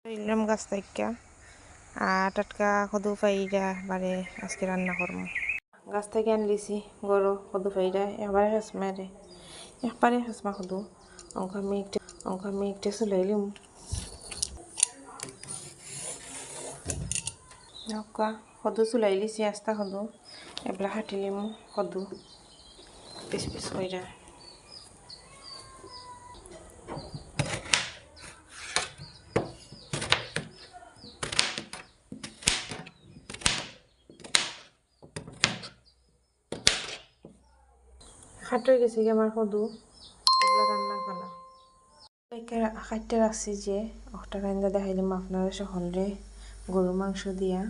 ইলাম গাছ থেকে আর টাটকা কদু ফাইরা বারে আজকে রান্না করবো। গাছ থেকে আনলিছি গরু কদু ফাইরা একবারে হাসমা কদু অঙ্ক আমি একটা চুলাইলিম কদু চুলাইলিছি আস্তা কদু এবেলা হাঁটিলিম কদু পিস পিস কইরা খাট হয়ে গেছে আমার কদু এগুলো রান্না করা খাটতে রাখছি যে একটা রান্না দেখাইলাম আপনারা সকলে গরু মাংস দিয়া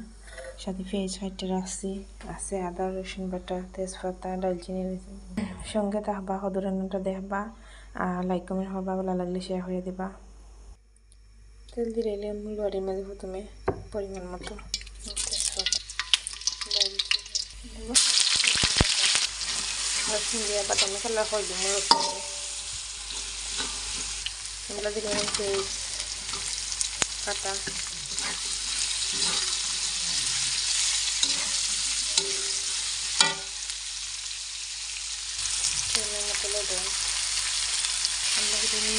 সাথে পেঁয়াজ খাটতে রাখছি আছে আদা রসুন বাটা তেজপাতা ডালচিনি সঙ্গে থাকবা কদু রান্নাটা দেখবা আর লাইক কমেন্ট করবা ভালো লাগলে শেয়ার করে দিবা। তেল দিয়ে এলাম লড়ির মাঝে প্রথমে পরিমাণ মতো তেজপাতা রসুন দিয়ে বাটা মশলা করে দিব রসুন এগুলো দিলাম পেঁয়াজ কাটা তেলের মতো লবণ আমরা দিলাম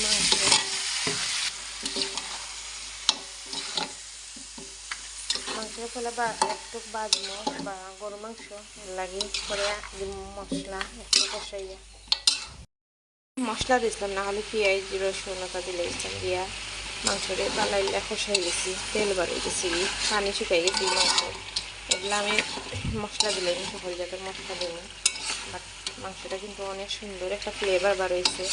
মাংস মশলা একটু বাজবো বা গরু মাংস লাগে করে মশলা একটু কষাইয়া মশলা দিছিলাম না হলে পেঁয়াজ রসুন ওটা দিলে দিতাম দিয়া মাংসরে বালাইলে কষাই গেছি তেল বাড়িয়ে গেছি পানি শুকাই গেছি মাংস এগুলো আমি মশলা দিলাম সকল জাতের মশলা দিলাম বাট মাংসটা কিন্তু অনেক সুন্দর একটা ফ্লেভার বাড়িয়েছে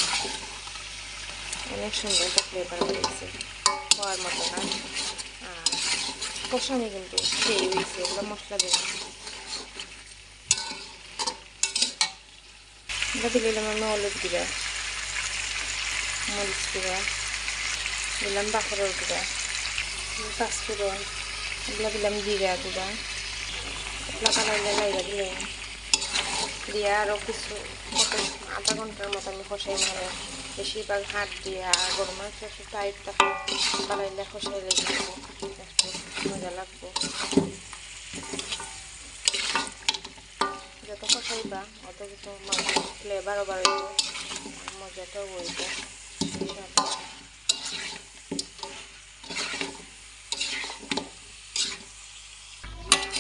অনেক সুন্দর একটা ফ্লেভার বাড়িয়েছে খাওয়ার মতো না আর কষানি কিন্তু সেই হয়েছে এগুলো মশলা দিলাম এটা দিলাম আমি হলুদ গুঁড়া মরিচ গুঁড়া দিলাম বাখরের গুঁড়া পাঁচফোড়ন এগুলো দিলাম জিরা গুঁড়া এগুলো কালাইলে লাইরা দিলাম দিয়ে আরও কিছু আধা ঘন্টার মতো আমি কষাই মানে বেশিরভাগ হাত দিয়ে আর গরু মাংস একটু টাইট থাকে কালাইলে কষাই লেগে দেবো একটু মজা লাগবো যত কষাইবা অত কিছু ফ্লেভারও বাড়াইব মজাটাও বইব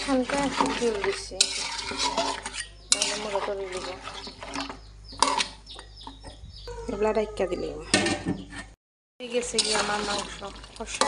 হালকা একটু জল দিচ্ছি মজা করে দিব এগুলা রাইকা দিলে গেছে গিয়ে আমার মাংস কষা